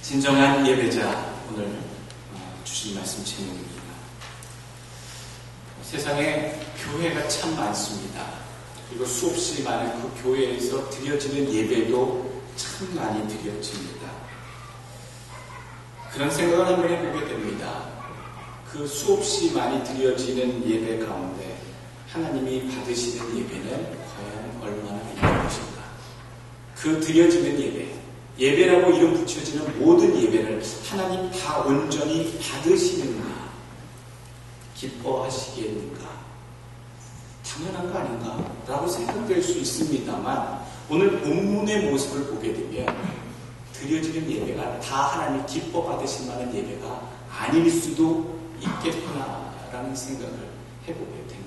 진정한 예배자, 오늘 주신 말씀 제목입니다. 세상에 교회가 참 많습니다. 그리고 수없이 많은 그 교회에서 드려지는 예배도 참 많이 드려집니다. 그런 생각을 한번 해보게 됩니다. 그 수없이 많이 드려지는 예배 가운데 하나님이 받으시는 예배는 과연 얼마나 있는 것인가? 그 드려지는 예배라고 이름 붙여지는 모든 예배를 하나님 다 온전히 받으시는가? 기뻐하시겠는가? 당연한 거 아닌가? 라고 생각될 수 있습니다만 오늘 본문의 모습을 보게 되면 드려지는 예배가 다 하나님 기뻐 받으실 만한 예배가 아닐 수도 있겠구나라는 생각을 해보게 됩니다.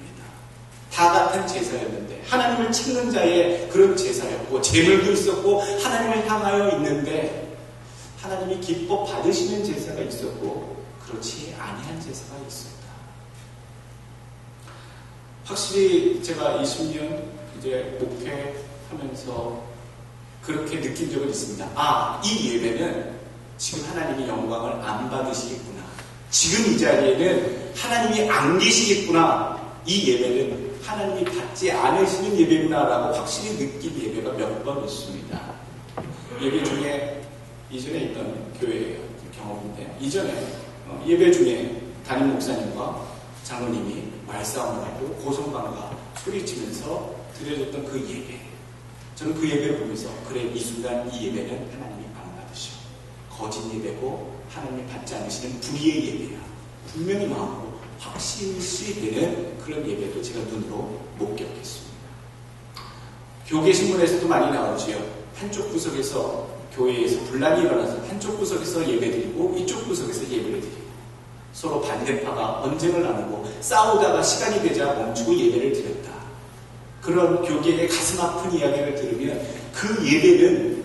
다 같은 제사였는데 하나님을 찾는 자의 그런 제사였고 제물도 있었고 하나님을 향하여 있는데 하나님이 기뻐 받으시는 제사가 있었고 그렇지 아니한 제사가 있었다. 확실히 제가 20년 이제 목회하면서 그렇게 느낀 적은 있습니다. 이 예배는 지금 하나님이 영광을 안 받으시겠구나. 지금 이 자리에는 하나님이 안 계시겠구나. 이 예배는 하나님이 받지 않으시는 예배구나라고 확실히 느낀 예배가 몇 번 있습니다. 예배 중에 이전에 있던 교회의 경험인데 이전에 예배 중에 담임 목사님과 장로님이 말싸움을 하고 고성방가 소리치면서 드려졌던 그 예배. 저는 그 예배를 보면서 그래 이 순간 이 예배는 하나님이 안 받으셔. 거짓 예배고 하나님이 받지 않으시는 불의의 예배야. 분명히 마음으로 확신시 되는 그런 예배도 제가 눈으로 목격했습니다. 교계 신문에서도 많이 나오지요. 한쪽 구석에서 교회에서 분란이 일어나서 한쪽 구석에서 예배드리고 이쪽 구석에서 예배를 드리고 서로 반대파가 언쟁을 나누고 싸우다가 시간이 되자 멈추고 예배를 드렸다. 그런 교계의 가슴 아픈 이야기를 들으면 그 예배는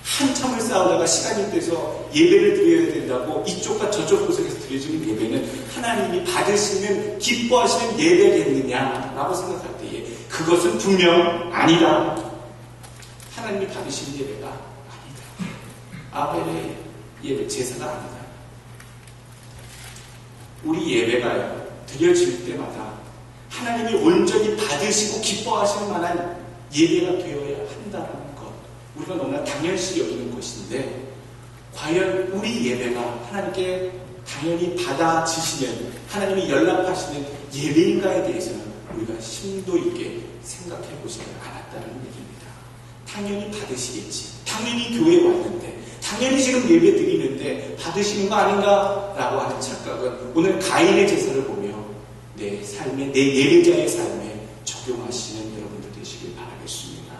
한참을 싸우다가 시간이 돼서 예배를 드려야 된다고 이쪽과 저쪽 구석에서 드려지는 예배는 하나님이 받으시는 기뻐하시는 예배겠느냐라고 생각할 때에 그것은 분명 아니다. 하나님이 받으시는 예배가 아니다. 아벨의 예배 제사가 아니다. 우리 예배가 드려질 때마다 하나님이 온전히 받으시고 기뻐하시는 만한 예배가 되어야 한다는 것. 우리가 너무나 당연시 여기는 것인데 과연 우리 예배가 하나님께 당연히 받아지시는 하나님이 연락하시는 예배인가에 대해서는 우리가 심도 있게 생각해 보지 않았다는 얘기입니다. 당연히 받으시겠지. 당연히 교회에 왔는데 당연히 지금 예배 드리는데 받으시는 거 아닌가? 라고 하는 착각은 오늘 가인의 제사를 보며 내 삶에, 내 예배자의 삶에 적용하시는 여러분들 되시길 바라겠습니다.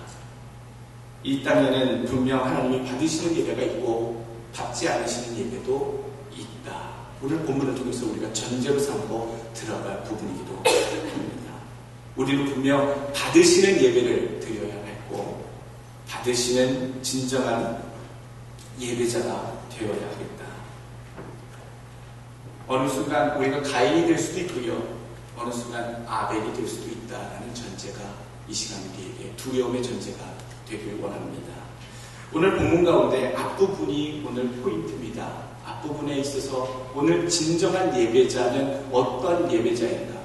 이 땅에는 분명 하나님이 받으시는 예배가 있고 받지 않으시는 예배도 있다. 오늘 본문을 통해서 우리가 전제로 삼고 들어갈 부분이기도 합니다. 우리는 분명 받으시는 예배를 드려야 했고 받으시는 진정한 예배자가 되어야 하겠다. 어느 순간 우리가 가인이 될 수도 있고요. 어느 순간 아벨이 될 수도 있다라는 전제가 이 시간 우리에게 두려움의 전제가 되길 원합니다. 오늘 본문 가운데 앞부분이 오늘 포인트입니다. 앞부분에 있어서 오늘 진정한 예배자는 어떤 예배자인가?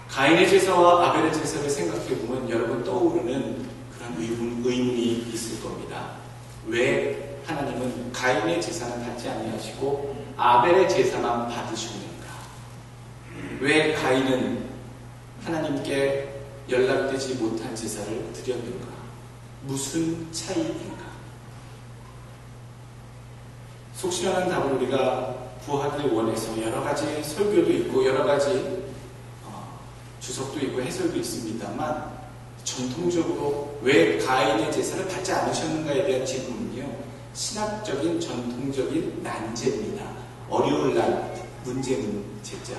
가인의 제사와 아벨의 제사를 생각해보면 여러분 떠오르는 그런 의문이 있을 겁니다. 왜 하나님은 가인의 제사는 받지 아니하시고 아벨의 제사만 받으셨는가? 왜 가인은 하나님께 연락되지 못한 제사를 드렸는가? 무슨 차이인가? 속 시원한 답을 우리가 구하길 원해서 여러 가지 설교도 있고 여러 가지 주석도 있고 해설도 있습니다만 전통적으로 왜 가인의 제사를 받지 않으셨는가에 대한 질문은요. 신학적인 전통적인 난제입니다. 어려울 난 문제자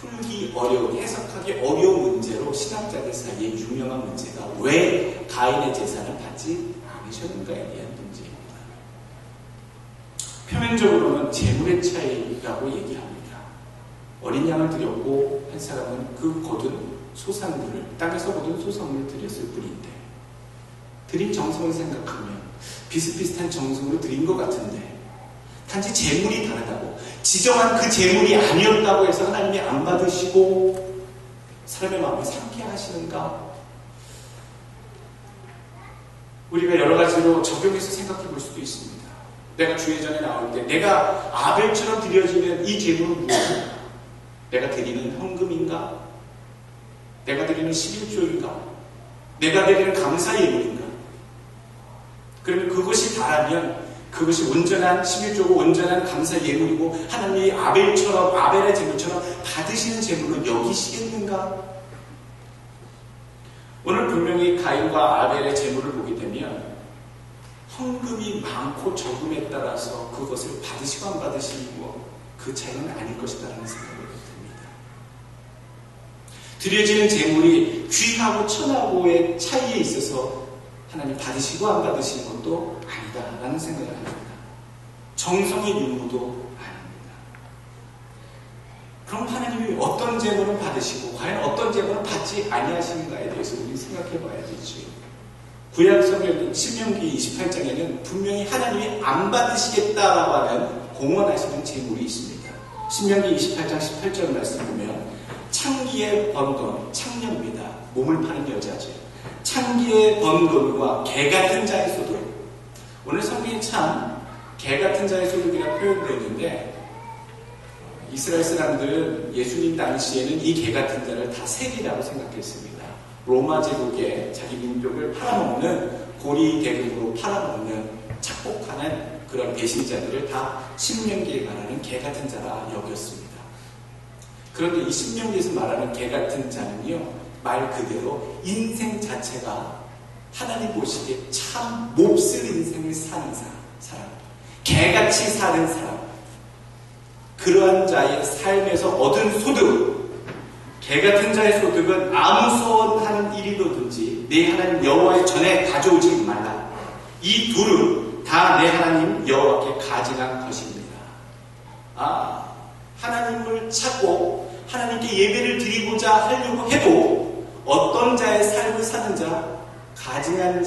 풀기 어려운 해석하기 어려운 문제로 신학자들 사이에 유명한 문제가 왜 가인의 제사는 받지 않으셨는가에 대한 문제입니다. 표면적으로는 재물의 차이라고 얘기합니다. 어린 양을 드렸고 한 사람은 그 거둔 소산물을 땅에서 거둔 소산물을 드렸을 뿐인데 드린 정성을 생각하면 비슷비슷한 정성으로 드린 것 같은데 단지 재물이 다르다고, 지정한 그 재물이 아니었다고 해서 하나님이 안 받으시고 사람의 마음을 상케 하시는가? 우리가 여러 가지로 적용해서 생각해 볼 수도 있습니다. 내가 주회전에 나올 때 내가 아벨처럼 드려지는 이 재물은 무엇인가? 내가 드리는 헌금인가? 내가 드리는 11조인가? 내가 드리는 감사 예물인가? 그러면 그것이 다라면 그것이 온전한 11조고 온전한 감사 예물이고 하나님이 아벨의 재물처럼 받으시는 재물로 여기시겠는가? 오늘 분명히 가인과 아벨의 재물을 보게 되면 헌금이 많고 적음에 따라서 그것을 받으시고 안 받으시고 그 차이는 아닐 것이다라는 생각을 듭니다. 드려지는 재물이 귀하고 천하고의 차이에 있어서 하나님 받으시고 안 받으시는 것도 아니다라는 생각을 합니다. 정성의 유무도 아닙니다. 그럼 하나님이 어떤 재물을 받으시고 과연 어떤 재물을 받지 아니하시는가에 대해서 우리 생각해 봐야 되죠. 구약 성경 신명기 28장에는 분명히 하나님이 안 받으시겠다라고 하는 공언하시는 재물이 있습니다. 신명기 28장 18절 말씀 보면 창기에 번 돈, 창녀입니다. 몸을 파는 여자죠. 창기에 번 돈과 개 같은 자의 소득. 오늘 성경이 참 개 같은 자의 소득이라고 표현되어 있는데 이스라엘 사람들은 예수님 당시에는 이 개 같은 자를 다 세리라고 생각했습니다. 로마 제국의 자기 민족을 팔아먹는 고리 대금으로 팔아먹는 착복하는 그런 배신자들을 다 신명기에 말하는 개 같은 자라 여겼습니다. 그런데 이 신명기에서 말하는 개 같은 자는요, 말 그대로 인생 자체가 하나님 보시기에 참 몹쓸 인생을 사는 사람, 개같이 사는 사람, 그러한 자의 삶에서 얻은 소득, 개 같은 자의 소득은 아무 소원하는 일이든지 내 하나님 여호와의 전에 가져오지 말라. 이 둘은 다 내 하나님 여호와께 가증한 것입니다. 하나님을 찾고 하나님께 예배를 드리고자 하려고 해도 어떤 자의 삶을 사는 자, 가증한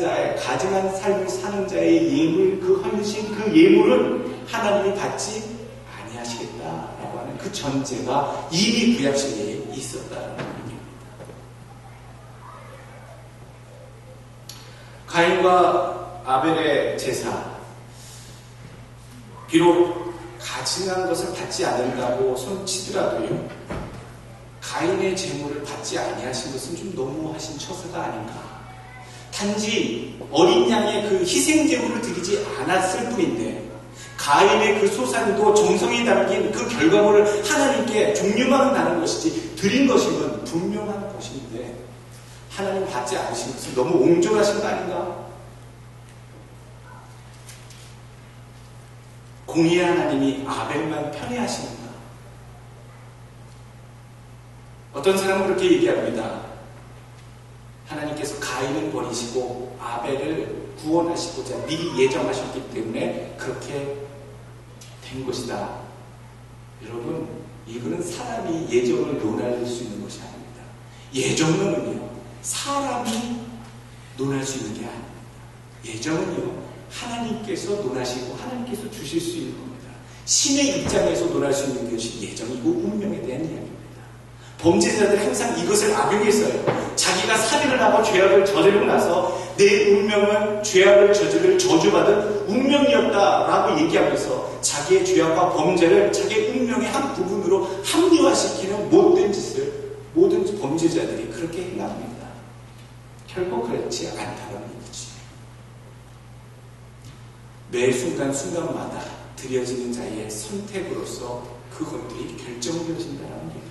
삶을 사는 자의 예물, 그 헌신, 그 예물은 하나님이 받지 아니하시겠다라고 하는 그 전제가 이미 구약시대에 있었다는 얘기입니다. 가인과 아벨의 제사, 비록 가증한 것을 받지 않는다고 손치더라도요, 가인의 재물을 받지 아니하신 것은 좀 너무하신 처사가 아닌가. 단지 어린 양의 그 희생 제물을 드리지 않았을 뿐인데 가인의 그 소산도 정성이 담긴 그 결과물을 하나님께 종류만 나는 것이지 드린 것임은 분명한 것인데 하나님 받지 않으신 것은 너무 옹졸하신 거 아닌가? 공의의 하나님이 아벨만 편애하시는가? 어떤 사람은 그렇게 얘기합니다. 하나님께서 가인을 버리시고 아벨을 구원하시고자 미리 예정하셨기 때문에 그렇게 된 것이다. 여러분, 이거는 사람이 예정을 논할 수 있는 것이 아닙니다. 예정론은요, 사람이 논할 수 있는 게 아닙니다. 예정은요, 하나님께서 논하시고 하나님께서 주실 수 있는 겁니다. 신의 입장에서 논할 수 있는 것이 예정이고 운명에 대한 이야기입니다. 범죄자들은 항상 이것을 악용했어요. 자기가 살인을 하고 죄악을 저지르고 나서 내 운명은 죄악을 저지를 저주받은 운명이었다라고 얘기하면서 자기의 죄악과 범죄를 자기의 운명의 한 부분으로 합리화시키는 못된 짓을 모든 범죄자들이 그렇게 행합니다. 결코 그렇지 않다는 얘기지. 매 순간순간마다 드려지는 자의 선택으로서 그것들이 결정되어진다는 얘기입니다.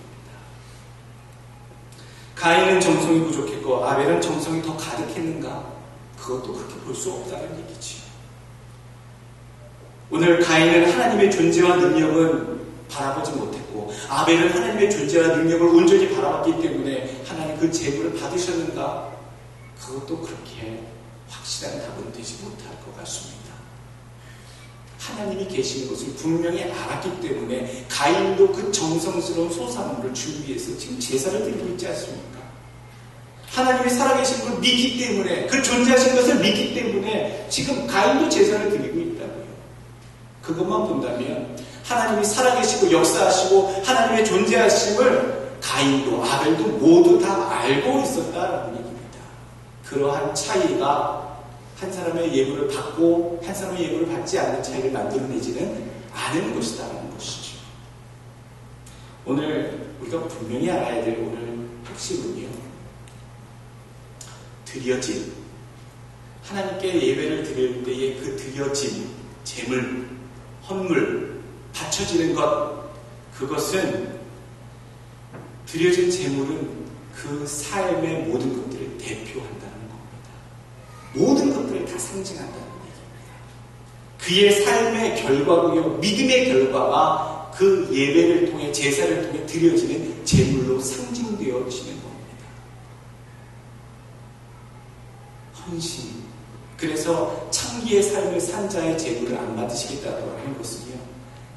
가인은 정성이 부족했고 아벨은 정성이 더 가득했는가? 그것도 그렇게 볼 수 없다는 얘기지요. 오늘 가인은 하나님의 존재와 능력은 바라보지 못했고 아벨은 하나님의 존재와 능력을 온전히 바라봤기 때문에 하나님 그 제물을 받으셨는가? 그것도 그렇게 확실한 답은 되지 못할 것 같습니다. 하나님이 계신 것을 분명히 알았기 때문에 가인도 그 정성스러운 소산물을 준비해서 지금 제사를 드리고 있지 않습니까? 하나님이 살아계신 걸 믿기 때문에, 그 존재하신 것을 믿기 때문에 지금 가인도 제사를 드리고 있다고요. 그것만 본다면 하나님이 살아계시고 역사하시고 하나님의 존재하심을 가인도 아벨도 모두 다 알고 있었다라는 얘기입니다. 그러한 차이가 한 사람의 예물을 받고 한 사람의 예물을 받지 않는 차이를 만들어내지는 않은 것이다라는 것이죠. 오늘 우리가 분명히 알아야 될 오늘 핵심은요, 드려진, 하나님께 예배를 드릴 때에 그 드려진 제물, 헌물, 바쳐지는 것, 그것은, 드려진 제물은 그 삶의 모든 것들을 대표한다는 겁니다. 모든 것들을 다 상징한다는 얘기입니다. 그의 삶의 결과고요, 믿음의 결과가 그 예배를 통해, 제사를 통해 드려지는 제물로 상징되어지는 겁니다. 헌신. 그래서 창기의 삶을 산 자의 제물을 안 받으시겠다고 하는 것은요,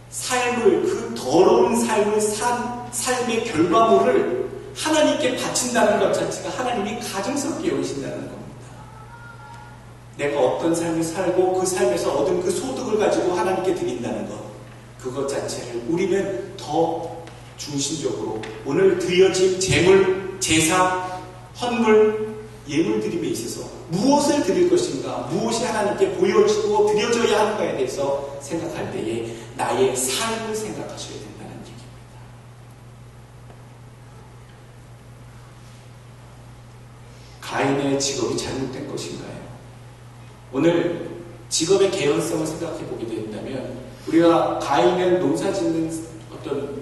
삶을, 그 더러운 삶을 산 삶의 결과물을 하나님께 바친다는 것 자체가 하나님이 가증스럽게 여기신다는 겁니다. 내가 어떤 삶을 살고 그 삶에서 얻은 그 소득을 가지고 하나님께 드린다는 것, 그것 자체를 우리는 더 중심적으로 오늘 드려진 제물, 제사, 헌물, 예물 드림에 있어서 무엇을 드릴 것인가, 무엇이 하나님께 보여지고 드려져야 하는가에 대해서 생각할 때에 나의 삶을 생각하셔야 된다는 얘기입니다. 가인의 직업이 잘못된 것인가요? 오늘 직업의 개연성을 생각해 보게 된다면, 우리가 가인은 농사 짓는 어떤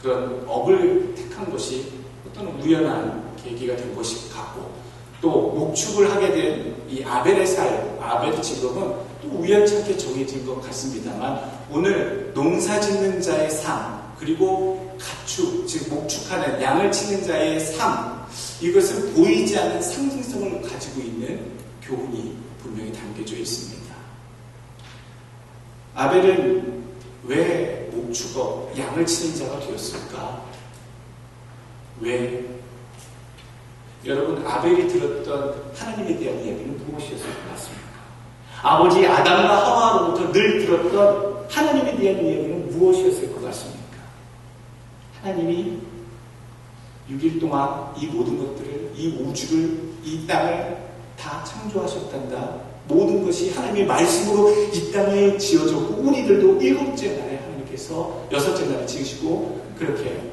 그런 업을 택한 것이 어떤 우연한 계기가 된 것이 같고, 또 목축을 하게 된 이 아벨의 삶, 아벨의 직업은 또 우연찮게 정해진 것 같습니다만, 오늘 농사 짓는 자의 삶, 그리고 가축, 즉 목축하는 양을 치는 자의 삶, 이것은 보이지 않는 상징성을 가지고 있는 교훈이 분명히 담겨져 있습니다. 아벨은 왜 목축업, 양을 치는 자가 되었을까? 왜? 여러분, 아벨이 들었던 하나님에 대한 이야기는 무엇이었을 것 같습니까? 아버지 아담과 하와로부터 늘 들었던 하나님에 대한 이야기는 무엇이었을 것 같습니까? 하나님이 6일 동안 이 모든 것들을, 이 우주를, 이 땅을 다 창조하셨단다. 모든 것이 하나님의 말씀으로 이 땅에 지어졌고, 우리들도 7째 날에 하나님께서 6째 날에 지으시고, 그렇게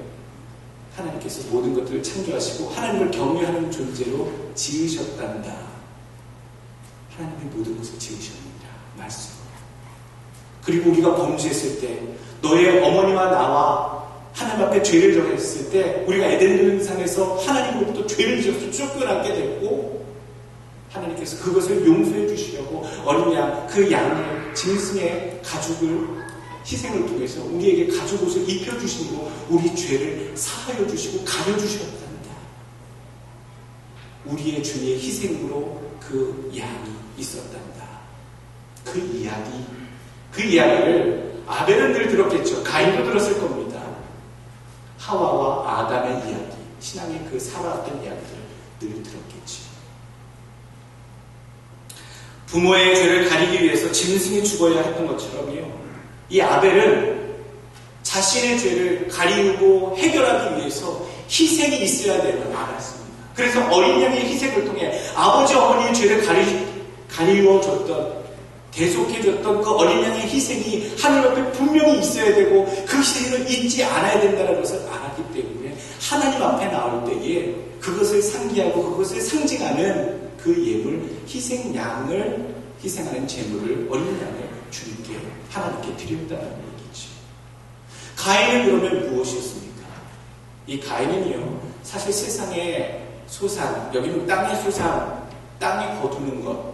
하나님께서 모든 것들을 창조하시고 하나님을 경외하는 존재로 지으셨단다. 하나님이 모든 것을 지으셨느니라 말씀. 그리고 우리가 범죄했을 때, 너의 어머니와 나와 하나님 앞에 죄를 저했을 때, 우리가 에덴동산에서 하나님으로부터 죄를 지어서 쫓겨나게 됐고, 하나님께서 그것을 용서해 주시려고 어린 양, 그 양의 짐승의 가죽을, 희생을 통해서 우리에게 가죽 옷을 입혀주시고 우리 죄를 사하여 주시고 가려주셨단다. 우리의 죄의 희생으로 그 양이 있었단다. 그 이야기를 아벨은 늘 들었겠죠. 가인도 들었을 겁니다. 하와와 아담의 이야기, 신앙의 그 살아왔던 이야기들을 늘 들었겠죠. 부모의 죄를 가리기 위해서 짐승이 죽어야 했던 것처럼요, 이 아벨은 자신의 죄를 가리우고 해결하기 위해서 희생이 있어야 됨을 알았습니다. 그래서 어린 양의 희생을 통해 아버지 어머니의 죄를 가리워줬던, 대속해줬던 그 어린 양의 희생이 하늘 앞에 분명히 있어야 되고, 그 희생을 잊지 않아야 된다는 것을 알았기 때문에 하나님 앞에 나올 때에 그것을 상기하고 그것을 상징하는 그 예물, 희생양을, 희생하는 제물을, 어린 양을 주님께, 하나님께 드렸다는 얘기죠. 가인은 그러면 무엇이었습니까? 이 가인은요, 사실 세상의 소산, 여기는 땅의 소산, 땅에 거두는 것,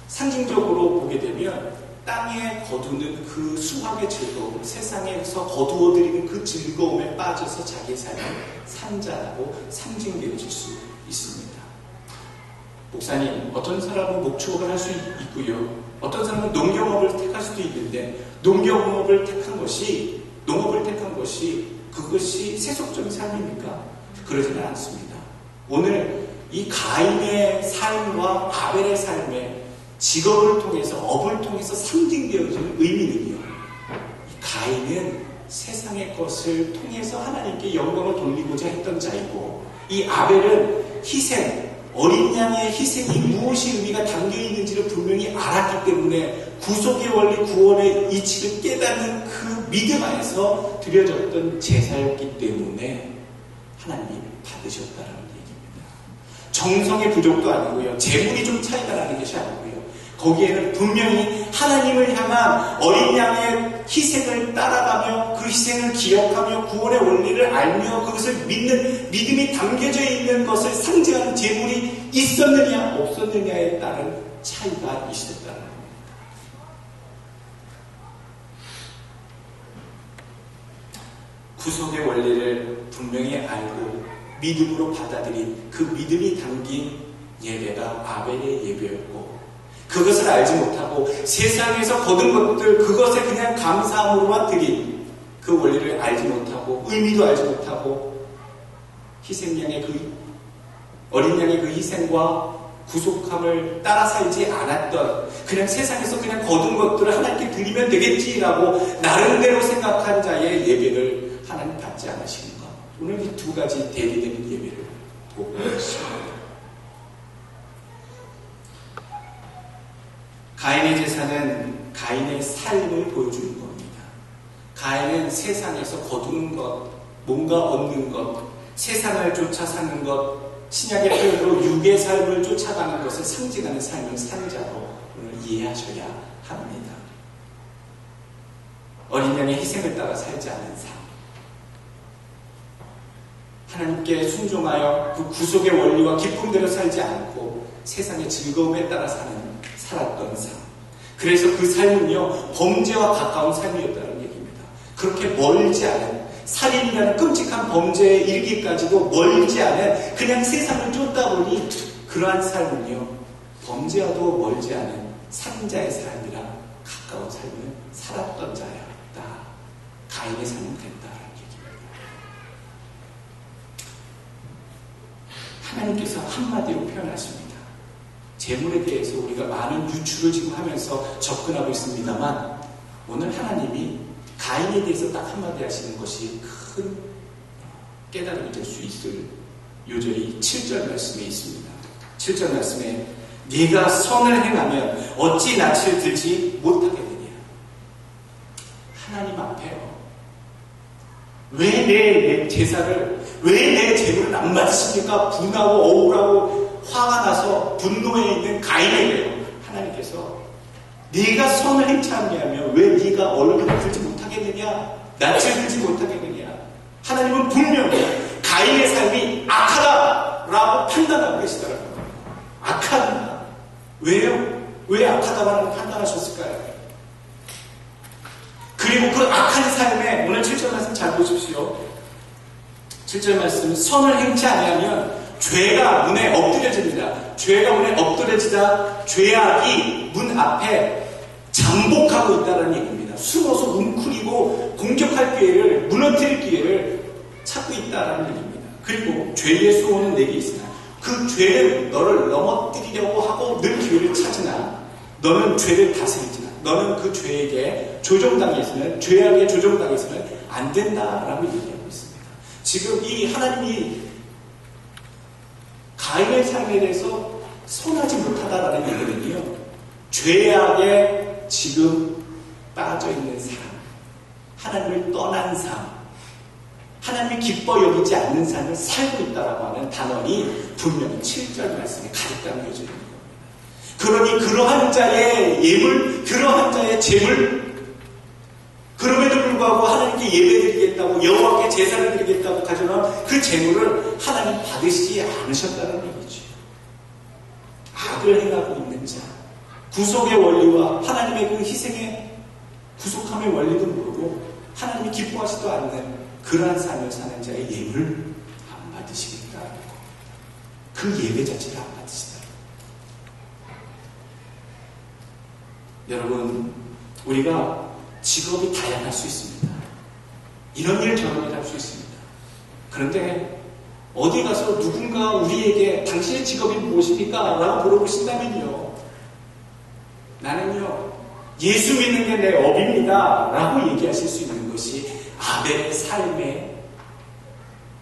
상징적으로 보게 되면 땅에 거두는 그 수확의 즐거움, 세상에서 거두어들이는 그 즐거움에 빠져서 자기의 삶을 산 자라고 상징되어질 수 있습니다. 목사님, 어떤 사람은 목축업을 할 수 있고요, 어떤 사람은 농경업을 택할 수도 있는데, 농경업을 택한 것이 농업을 택한 것이 그것이 세속적인 삶입니까? 그러지는 않습니다. 오늘 이 가인의 삶과 아벨의 삶에 직업을 통해서 업을 통해서 상징되어지는 의미는요. 이 가인은 세상의 것을 통해서 하나님께 영광을 돌리고자 했던 자이고 이 아벨은 희생, 어린 양의 희생이 무엇이 의미가 담겨있는지를 분명히 알았기 때문에 구속의 원리, 구원의 이치를 깨닫는 그 믿음 안에서 드려졌던 제사였기 때문에 하나님이 받으셨다는 얘기입니다. 정성의 부족도 아니고요. 재물이 좀 차이가 나는 것이 아니고요. 거기에는 분명히 하나님을 향한 어린 양의 희생을 따라가며 그 희생을 기억하며 구원의 원리를 알며 그것을 믿는 믿음이 담겨져 있는 것을 상징하는 재물이 있었느냐 없었느냐에 따른 차이가 있었다는 겁니다. 구속의 원리를 분명히 알고 믿음으로 받아들인 그 믿음이 담긴 예배가 아벨의 예배였고 그것을 알지 못하고 세상에서 거둔 것들 그것에 그냥 감사함으로만 드린 그 원리를 알지 못하고 의미도 알지 못하고 희생양의 그 어린 양의 그 희생과 구속함을 따라 살지 않았던 그냥 세상에서 그냥 거둔 것들을 하나님께 드리면 되겠지라고 나름대로 생각한 자의 예배를 하나님 받지 않으시는 것. 오늘 이 두 가지 대비되는 예배를 보고 있습니다. 가인의 제사는 가인의 삶을 보여주는 겁니다. 가인은 세상에서 거두는 것, 뭔가 얻는 것, 세상을 쫓아 사는 것, 신약의 표현으로 육의 삶을 쫓아가는 것을 상징하는 삶을 산 자로 오늘 이해하셔야 합니다. 어린 양의 희생을 따라 살지 않은 삶. 하나님께 순종하여 그 구속의 원리와 기쁨대로 살지 않고 세상의 즐거움에 따라 살았던 삶. 그래서 그 삶은요, 범죄와 가까운 삶이었다는 얘기입니다. 그렇게 멀지 않은, 살인이라는 끔찍한 범죄에 이르기까지도 멀지 않은, 그냥 세상을 쫓다 보니 그러한 삶은요, 범죄와도 멀지 않은 살인자의 삶이라 가까운 삶을 살았던 자였다. 가인의 삶은 됐다는 얘기입니다. 하나님께서 한마디로 표현하십니다. 재물에 대해서 우리가 많은 유추를 지금 하면서 접근하고 있습니다만 오늘 하나님이 가인에 대해서 딱 한마디 하시는 것이 큰 깨달음이 될 수 있을 요절이 7절 말씀에 있습니다. 7절 말씀에 네가 선을 행하면 어찌 낯을 들지 못하겠느냐. 하나님 앞에요. 왜 내 제사를, 왜 내 재물을 안 받으십니까? 분하고 억울하고 화가 나서 분노에 있는 가인에게요. 하나님께서 네가 선을 행치 않냐면 왜 네가 얼굴을 들지 못하겠느냐? 낯을 들지 못하겠느냐? 하나님은 분명히 가인의 삶이 악하다라고 판단하고 계시더라고요. 악하다. 왜요? 왜 악하다고 하나님 판단하셨을까요? 그리고 그 악한 삶에 오늘 7절 말씀 잘 보십시오. 7절 말씀 선을 행치 않으면 죄가 문에 엎드려집니다. 죄가 문에 엎드려지다 죄악이 문 앞에 잠복하고 있다는 얘기입니다. 숨어서 웅크리고 공격할 기회를, 무너뜨릴 기회를 찾고 있다는 얘기입니다. 그리고 죄의 수호는 내게 있으나 그 죄는 너를 넘어뜨리려고 하고 늘 기회를 찾으나 너는 죄를 다스리지나 너는 그 죄에게 조종당했으면 죄악에 조종당했으면 안 된다라고 얘기하고 있습니다. 지금 이 하나님이 가인의 삶에 대해서 선하지 못하다라는 얘기는요, 죄악에 지금 빠져있는 삶, 하나님을 떠난 삶, 하나님이 기뻐 여기지 않는 삶을 살고 있다라고 하는 단언이 분명히 7절 말씀에 가득 담겨져 있는 겁니다. 그러니 그러한 자의 예물, 그러한 자의 재물, 그럼에도 불구하고 하나님께 예배드리겠다고 여호와께 제사를 드리겠다고 가져놓은 그 재물을 하나님 받으시지 않으셨다는 얘기죠. 악을 행하고 있는 자, 구속의 원리와 하나님의 그 희생의 구속함의 원리도 모르고 하나님이 기뻐하지도 않는 그러한 삶을 사는 자의 예물을 안 받으시겠다는 겁니다. 그 예배 자체를 안 받으시다. 여러분, 우리가 직업이 다양할 수 있습니다. 이런 일 저런 일 할 수 있습니다. 그런데 어디 가서 누군가 우리에게 당신의 직업이 무엇입니까? 라고 물어보신다면요, 나는요 예수 믿는 게 내 업입니다 라고 얘기하실 수 있는 것이 아벨의 삶의,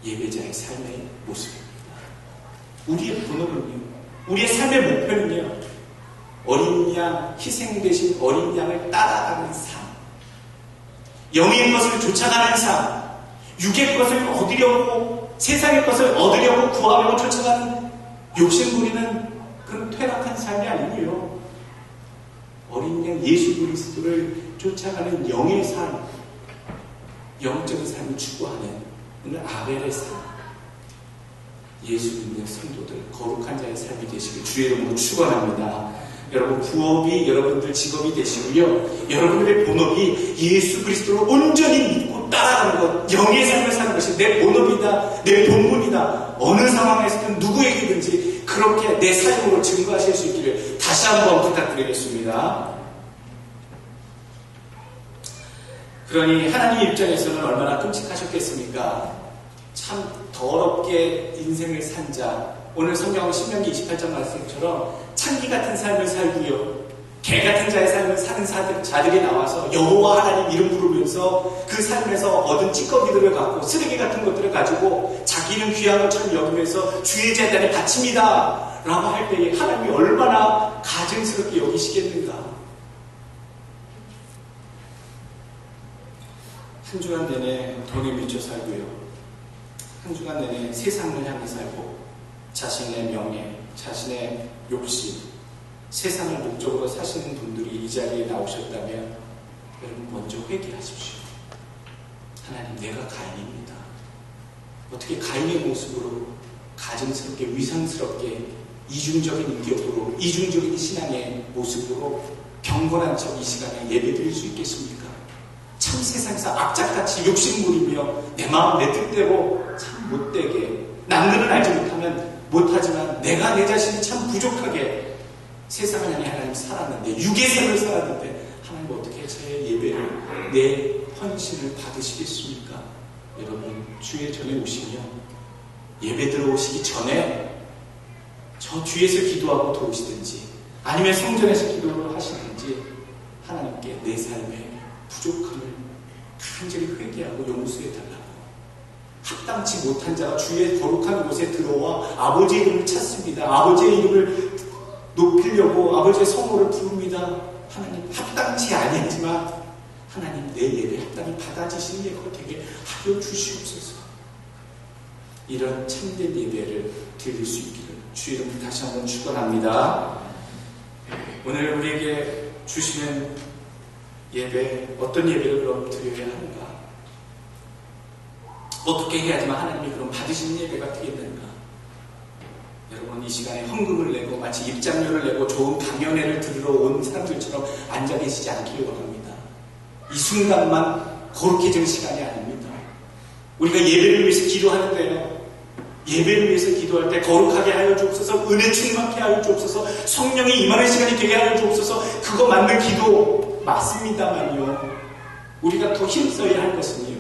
예배자의 삶의 모습입니다. 우리의 본업은요, 우리의 삶의 목표는요, 어린 양, 희생되신 어린 양을 따라가는 삶, 영의 것을 쫓아가는 삶, 육의 것을 얻으려고, 세상의 것을 얻으려고 구하려고 쫓아가는 욕심부리는 그런 퇴락한 삶이 아니고요, 어린 양 예수 그리스도를 쫓아가는 영의 삶, 영적인 삶을 추구하는 오늘 아벨의 삶, 예수 믿는 성도들 거룩한 자의 삶이 되시길 주의 이름으로 축원합니다. 여러분 부업이 여러분들 직업이 되시고요, 여러분들의 본업이 예수 그리스도를 온전히 믿고 따라가는 것, 영의 삶을 사는 것이 내 본업이다, 내 본분이다. 어느 상황에서든 누구에게든지 그렇게 내 삶으로 증거하실 수 있기를 다시 한번 부탁드리겠습니다. 그러니 하나님 입장에서는 얼마나 끔찍하셨겠습니까? 참 더럽게 인생을 산 자, 오늘 성경 신명기 28장 말씀처럼 창기 같은 삶을 살고요, 개 같은 자의 삶을 사는 자들이 나와서 여호와 하나님 이름 부르면서 그 삶에서 얻은 찌꺼기들을 갖고 쓰레기 같은 것들을 가지고 자기는 귀한 것처럼 여기면서 주의 재단에 바칩니다 라고 할 때에 하나님이 얼마나 가증스럽게 여기시겠는가. 한 주간 내내 돈에 미쳐 살고요, 한 주간 내내 세상을 향해 살고 자신의 명예, 자신의 욕심, 세상을 목적으로 사시는 분들이 이 자리에 나오셨다면 여러분 먼저 회개하십시오. 하나님, 내가 가인입니다. 어떻게 가인의 모습으로 가증스럽게, 위상스럽게, 이중적인 인격으로, 이중적인 신앙의 모습으로 경건한 척 이 시간에 예배드릴 수 있겠습니까? 참 세상에서 악착같이 욕심부리며 내 마음 내 뜻대로 참 못되게, 남들은 알지 못하지만 내가 내 자신이 참 부족하게 세상을 향해 하나님 살았는데, 육의 삶을 살았는데 하나님 어떻게 제 예배를, 내 헌신을 받으시겠습니까? 여러분 주의 전에 오시면, 예배 들어오시기 전에 저 뒤에서 기도하고 도우시든지 아니면 성전에서 기도를 하시든지 하나님께 내 삶의 부족함을 간절히 회개하고 용서해달라고, 합당치 못한 자가 주의 거룩한 곳에 들어와 아버지의 이름을 찾습니다. 아버지의 이름을 높이려고 아버지의 성호를 부릅니다. 하나님, 합당치 아니지만 하나님 내 예배 합당히 받아지시는 예배가 되게 하여 주시옵소서. 이런 참된 예배를 드릴 수 있기를 주의 이름으로 다시 한번 축원합니다. 오늘 우리에게 주시는 예배, 어떤 예배를 그럼 드려야 하는가? 어떻게 해야지만 하나님이 그럼 받으시는 예배가 되겠는가? 여러분 이 시간에 헌금을 내고 마치 입장료를 내고 좋은 강연회를 들으러 온 사람들처럼 앉아 계시지 않기를 원합니다. 이 순간만 거룩해질 시간이 아닙니다. 우리가 예배를 위해서 기도하는데요, 예배를 위해서 기도할 때 거룩하게 하여 주옵소서, 은혜 충만케 하여 주옵소서, 성령이 임하는 시간이 되게 하여 주옵소서, 그거 맞는 기도 맞습니다만요, 우리가 더 힘써야 할 것은요,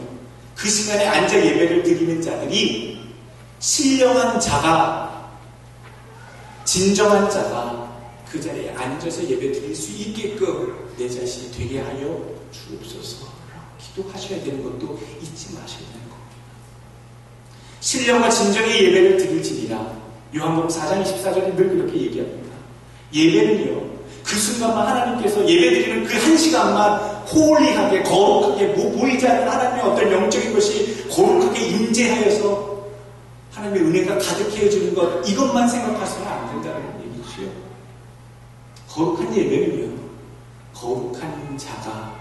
그 시간에 앉아 예배를 드리는 자들이 신령한 자가, 진정한 자가 그 자리에 앉아서 예배 드릴 수 있게끔 내 자신이 되게 하여 주옵소서 기도하셔야 되는 것도 잊지 마셔야 되는 겁니다. 신령과 진정의 예배를 드릴지니라. 요한복음 4장 24절에 늘 그렇게 얘기합니다. 예배는요, 그 순간만 하나님께서 예배드리는 그 한 시간만 홀리하게, 거룩하게, 보이지 않는 하나님의 어떤 영적인 것이 거룩하게 임재하여서 하나님의 은혜가 가득해지는 것, 이것만 생각하시면 안 된다는 얘기지요. 거룩한 예배는요, 거룩한 자가,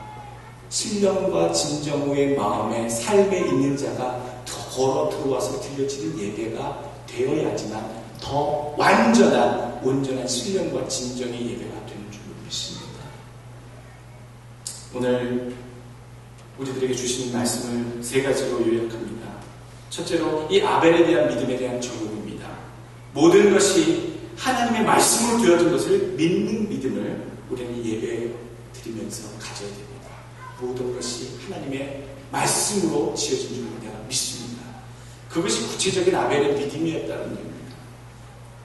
신령과 진정의 마음에 삶에 있는 자가 더 걸어 들어와서 들려지는 예배가 되어야지만 더 완전한, 온전한 신령과 진정의 예배가 되는 줄 믿습니다. 오늘 우리들에게 주신 말씀을 세 가지로 요약합니다. 첫째로 이 아벨에 대한 믿음에 대한 적용입니다. 모든 것이 하나님의 말씀으로 되어진 것을 믿는 믿음을 우리는 예배 드리면서 가져야 됩니다. 모든 것이 하나님의 말씀으로 지어진 줄 내가 믿습니다. 그것이 구체적인 아벨의 믿음이었다는 얘기입니다.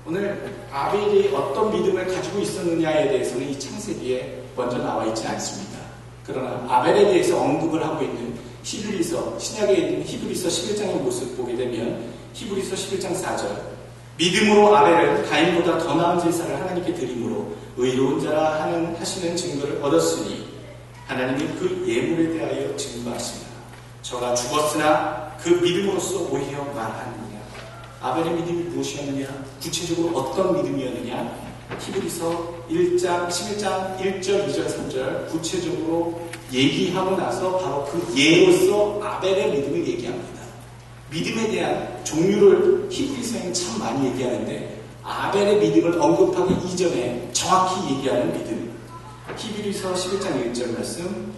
오늘 아벨이 어떤 믿음을 가지고 있었느냐에 대해서는 이 창세기에 먼저 나와 있지 않습니다. 그러나 아벨에 대해서 언급을 하고 있는 히브리서, 신약에 있는 히브리서 11장의 모습 보게 되면 히브리서 11장 4절, 믿음으로 아벨은 가인보다 더 나은 제사를 하나님께 드림으로 의로운 자라 하시는 증거를 얻었으니 하나님이 그 예물에 대하여 증거하시니라. 저가 죽었으나 그 믿음으로써 오히려 말하느냐. 아벨의 믿음이 무엇이었느냐? 구체적으로 어떤 믿음이었느냐? 히브리서 11장 1절, 2절, 3절 구체적으로 얘기하고 나서 바로 그 예로서 아벨의 믿음을 얘기합니다. 믿음에 대한 종류를 히브리서에는 참 많이 얘기하는데 아벨의 믿음을 언급하기 이전에 정확히 얘기하는 믿음. 히브리서 11장 1절 말씀,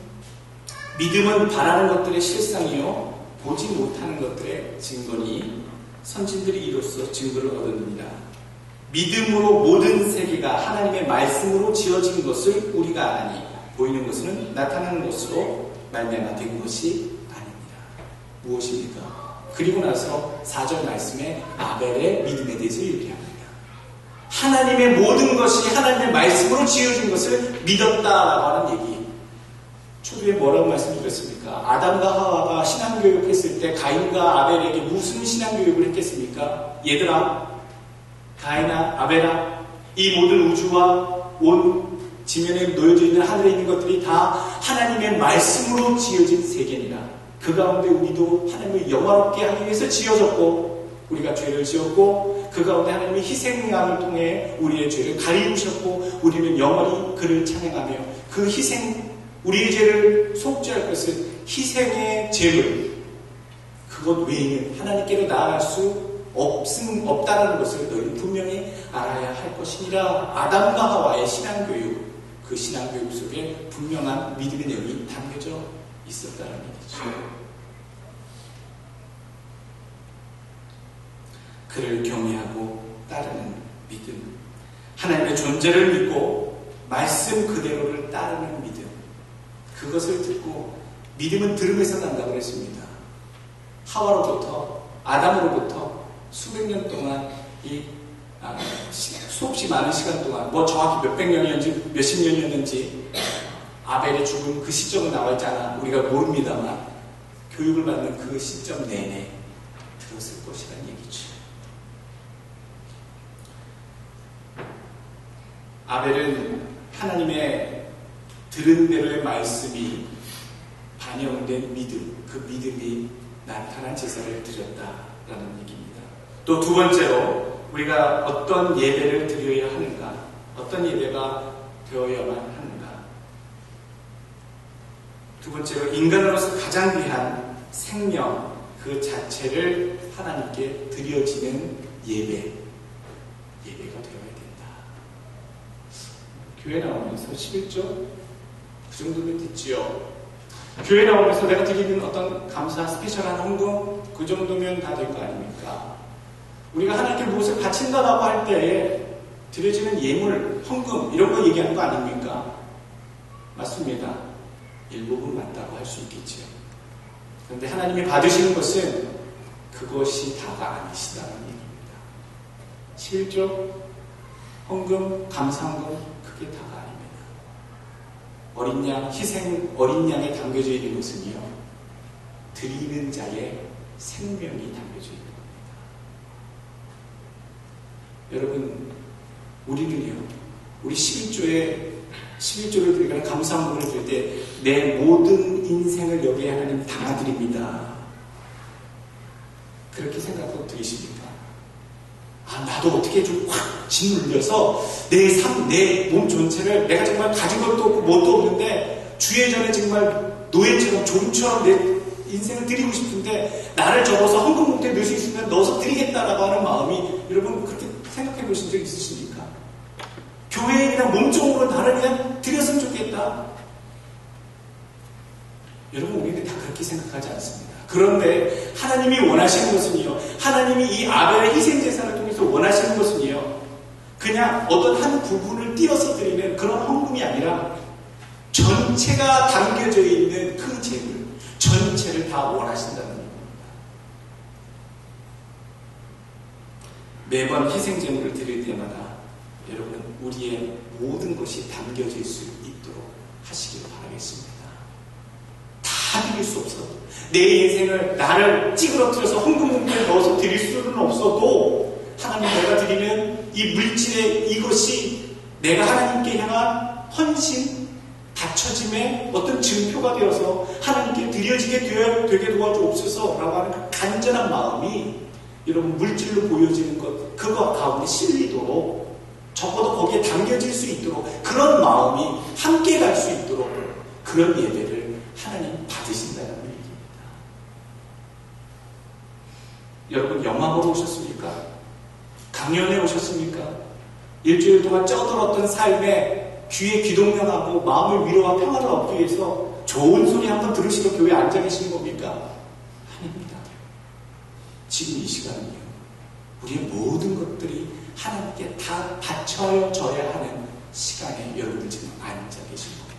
믿음은 바라는 것들의 실상이요 보지 못하는 것들의 증거니 선진들이 이로써 증거를 얻었느니라. 믿음으로 모든 세계가 하나님의 말씀으로 지어진 것을 우리가 아니 보이는 것은 나타나는 것으로 말미암아 된 것이 아닙니다. 무엇입니까? 그리고 나서 4절 말씀에 아벨의 믿음에 대해서 얘기합니다. 하나님의 모든 것이 하나님의 말씀으로 지어진 것을 믿었다라고 하는 얘기. 초두에 뭐라고 말씀드렸습니까? 아담과 하와가 신앙교육 했을 때 가인과 아벨에게 무슨 신앙교육을 했겠습니까? 얘들아, 가인아, 아벨아, 이 모든 우주와 온 지면에 놓여져 있는 하늘에 있는 것들이 다 하나님의 말씀으로 지어진 세계니라. 그 가운데 우리도 하나님을 영화롭게 하기 위해서 지어졌고 우리가 죄를 지었고 그 가운데 하나님의 희생양을 통해 우리의 죄를 가리우셨고 우리는 영원히 그를 찬양하며 그 희생, 우리의 죄를 속죄할 것은 희생의 제물, 그것 외에는 하나님께로 나아갈 수 없다는 것을 너희는 분명히 알아야 할 것이니라. 아담과 하와의 신앙교육, 그 신앙교육 속에 분명한 믿음의 내용이 담겨져 있었다는 얘기죠. 그를 경외하고 따르는 믿음, 하나님의 존재를 믿고 말씀 그대로를 따르는 믿음, 그것을 듣고 믿음은 들음에서 난다고 했습니다. 하와로부터 아담으로부터 수백 년 동안 수없이 많은 시간 동안 정확히 몇백 년이었는지 몇십 년이었는지 아벨의 죽은 그 시점은 나와 있지 않아 우리가 모릅니다만 교육을 받는 그 시점 내내 들었을 것이라는 얘기죠. 아벨은 하나님의 들은 대로의 말씀이 반영된 믿음, 그 믿음이 나타난 제사를 드렸다라는 얘기입니다. 또 두 번째로 우리가 어떤 예배를 드려야 하는가, 어떤 예배가 되어야만 하는가. 두 번째로 인간으로서 가장 귀한 생명 그 자체를 하나님께 드려지는 예배가 되어야 된다. 교회 나오면서 11조 그 정도면 됐지요. 교회 나오면서 내가 드리는 어떤 감사 스페셜한 헌금 그 정도면 다 될 거 아닙니까? 우리가 하나님께 무엇을 바친다라고 할 때에 드려지는 예물, 헌금 이런 거 얘기하는 거 아닙니까? 맞습니다. 일부분 맞다고 할 수 있겠죠. 그런데 하나님이 받으시는 것은 그것이 다가 아니시다는 얘기입니다. 11조, 헌금, 감사헌금 그게 다가 아닙니다. 어린 양, 희생 어린 양에 담겨져 있는 것은요, 드리는 자의 생명이 담겨져 있는 겁니다. 여러분, 우리는요, 우리 11조를 드리거나 감사헌금을 드릴 때 내 모든 인생을 여기에 하나님 담아드립니다. 그렇게 생각하고 드리십니까? 나도 어떻게 좀 확 짓눌려서 내 삶, 내 몸 전체를 내가 정말 가진 것도 없고 뭣도 없는데 주의 전에 정말 노예처럼 종처럼 내 인생을 드리고 싶은데 나를 접어서 헌금 봉투에 넣을 수 있으면 넣어서 드리겠다라고 하는 마음이 여러분 그렇게 생각해 보신 적 있으십니까? 교회에 그냥 몸종으로 나를 그냥 드렸으면 좋겠다. 여러분 우리는 다 그렇게 생각하지 않습니다. 그런데 하나님이 원하시는 것은요, 하나님이 이 아벨의 희생제사를 통해서 원하시는 것은요, 그냥 어떤 한 부분을 띄어서 드리는 그런 헌금이 아니라 전체가 담겨져 있는 그 재물 전체를 다 원하신다는 겁니다. 매번 희생제물을 드릴 때마다 여러분 우리의 모든 것이 담겨질 수 있도록 하시길 바라겠습니다. 다 드릴 수 없어도 내 인생을 나를 찌그러뜨려서 헌금문에 넣어서 드릴 수는 없어도 하나님 내가 드리는 이 물질의 이것이 내가 하나님께 향한 헌신 받쳐짐의 어떤 증표가 되어서 하나님께 드려지게 되게 도와주옵소서라고 하는 그 간절한 마음이 여러분 물질로 보여지는 것 그거 가운데 실리도록 적어도 거기에 담겨질 수 있도록 그런 마음이 함께 갈 수 있도록 그런 예배를 하나님 받으신다는 얘기입니다. 여러분 영암으로 오셨습니까? 강연에 오셨습니까? 일주일 동안 쩌들었던 삶에 귀에 귀동냥하고 마음의 위로와 평화를 얻기 위해서 좋은 소리 한번 들으시고 교회에 앉아 계시는 겁니까? 아닙니다. 지금 이 시간은요. 우리의 모든 것들이 하나님께 다 바쳐져야 하는 시간에 여러분들 지금 앉아 계신 겁니다.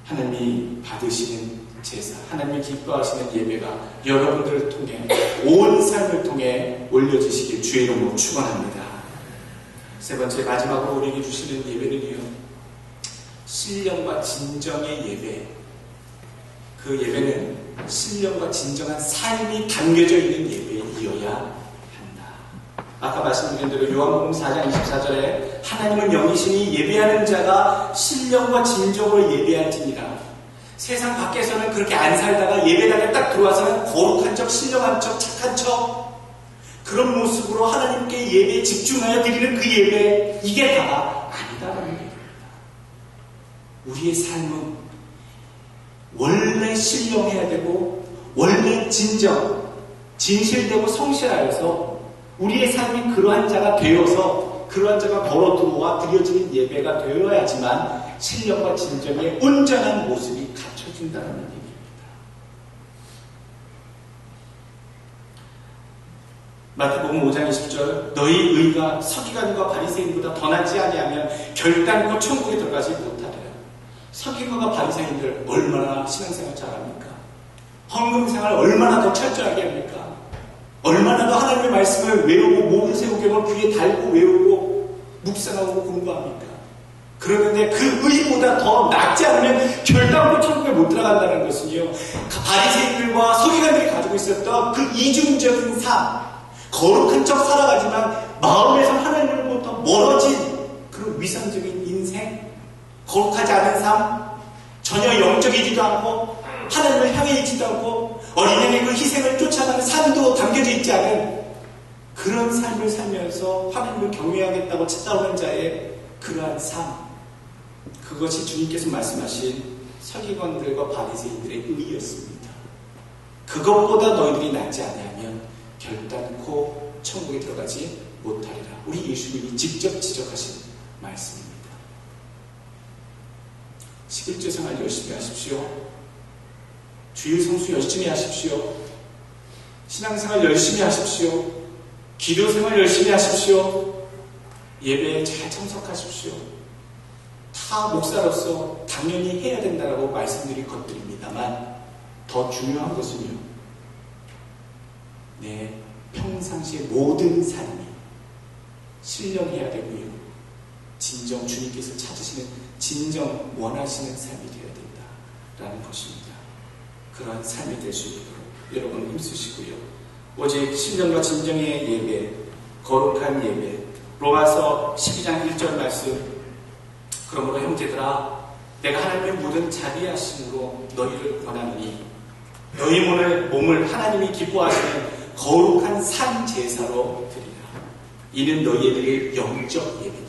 하나님이 받으시는 제사, 하나님이 기뻐하시는 예배가 여러분들을 통해 온 삶을 통해 올려지시길 주의 이름으로 축원합니다. 세 번째 마지막으로 우리에게 주시는 예배는요. 신령과 진정의 예배. 그 예배는 신령과 진정한 삶이 담겨져 있는 예배이어야 한다. 아까 말씀드린 대로 요한복음 4장 24절에 하나님은 영이시니 예배하는 자가 신령과 진정으로 예배할지니라. 세상 밖에서는 그렇게 안 살다가 예배당에 딱 들어와서는 거룩한 척, 신령한 척, 착한 척 그런 모습으로 하나님께 예배에 집중하여 드리는 그 예배 이게 다가 아니다라는 얘기입니다. 우리의 삶은 원래 신령해야 되고 원래 진실되고 성실하여서 우리의 삶이 그러한 자가 되어서 그러한 자가 걸어 들어와 드려지는 예배가 되어야지만 신령과 진정의 온전한 모습이 갖춰진다는 얘기입니다. 마태복음 5장 20절 너희 의가 서기관과 바리새인보다 더 낫지 아니하면 결단코 천국에 들어가지 못하리라. 서기관과 바리새인들 얼마나 신앙생활 잘합니까? 헌금생활 얼마나 더 철저하게 합니까? 얼마나 더 하나님의 말씀을 외우고 모세오경을 귀에 달고 외우고 묵상하고 공부합니까? 그러는데 그 의보다 더 낫지 않으면 결단코 천국에 못 들어간다는 것은요. 바리새인들과 서기관들이 가지고 있었던 그 이중적인 삶 거룩한 척 살아가지만 마음에서 하나님으로부터 멀어진 그런 위선적인 인생 거룩하지 않은 삶 전혀 영적이지도 않고 하나님을 향해 있지도 않고 어린양의 그 희생을 쫓아가는 삶도 담겨져 있지 않은 그런 삶을 살면서 하나님을 경외하겠다고 찾아오는 자의 그러한 삶 그것이 주님께서 말씀하신 서기관들과 바리새인들의 의였습니다. 그것보다 너희들이 낫지 않으면 결단코 천국에 들어가지 못하리라. 우리 예수님이 직접 지적하신 말씀입니다. 11조 생활 열심히 하십시오. 주일 성수 열심히 하십시오. 신앙생활 열심히 하십시오. 기도생활 열심히 하십시오. 예배에 잘 참석하십시오. 다 목사로서 당연히 해야 된다고 말씀드릴 것들입니다만 더 중요한 것은요. 내 평상시의 모든 삶이 신령해야 되고요. 진정 주님께서 찾으시는 진정 원하시는 삶이 되어야 된다라는 것입니다. 그러한 삶이 될 수 있도록 여러분 힘쓰시고요. 오직 신령과 진정의 예배, 거룩한 예배, 로마서 12장 1절 말씀 그러므로 형제들아 내가 하나님의 모든 자비하심으로 너희를 권하노니 너희 몸을 하나님이 기뻐하시는 거룩한 산 제사로 드리라. 이는 너희의 드릴 영적 예배니라.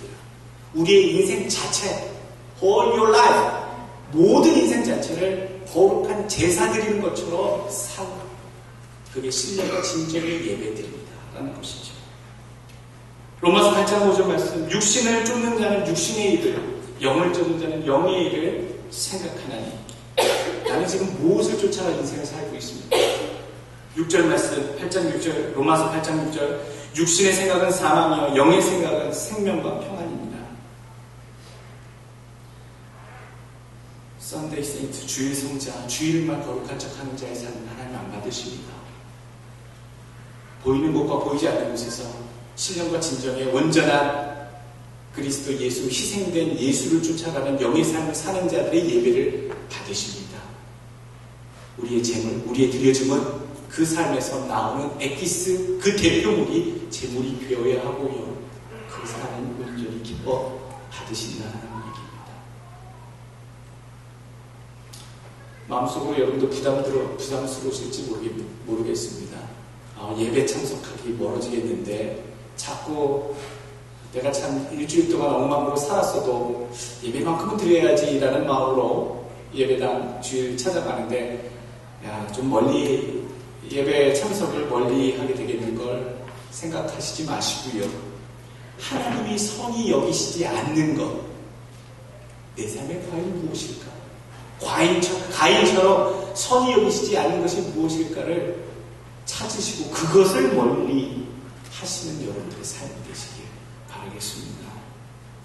우리의 인생 자체, all your life, 모든 인생 자체를 거룩한 제사 드리는 것처럼 살라. 그게 신령과 진정의 예배드립니다. 라는 것이죠. 로마서 8장 5절 말씀 육신을 쫓는 자는 육신의 일을 영을 쫓는 자는 영의 일을 생각하나니 나는 지금 무엇을 쫓아가 인생을 살고 있습니까? 6절 말씀 8장 6절 로마서 8장 6절 육신의 생각은 사망이요 영의 생각은 생명과 평안입니다. 썬데이 세인트, 주일 성자, 주일만 거룩한 척하는 자의 삶은 하나님 안 받으십니다. 보이는 곳과 보이지 않는 곳에서 신령과 진정의 온전한 그리스도 예수, 희생된 예수를 쫓아가는 영의 삶을 사는 자들의 예배를 받으십니다. 우리의 재물, 우리의 드려짐은 그 삶에서 나오는 엑기스, 그 대표물이 재물이 되어야 하고요. 그것을 하나님 온전히 기뻐 받으신다는 얘기입니다. 마음속으로 여러분도 부담스러우실지 모르겠습니다. 예배 참석하기 멀어지겠는데 자꾸 내가 참 일주일 동안 엉망으로 살았어도 예배만큼은 드려야지라는 마음으로 예배당 주일 찾아가는데 좀 멀리 예배 참석을 멀리 하게 되겠는 걸 생각하시지 마시고요. 하나님이 선히 여기시지 않는 것, 내 삶의 과연 무엇일까? 가인처럼 선히 여기시지 않는 것이 무엇일까를 찾으시고 그것을 멀리 하시는 여러분들의 삶이 되시길 바라겠습니다.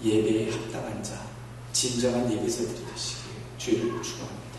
예배에 합당한 자, 진정한 예배자들이 되시길 주를 축원합니다.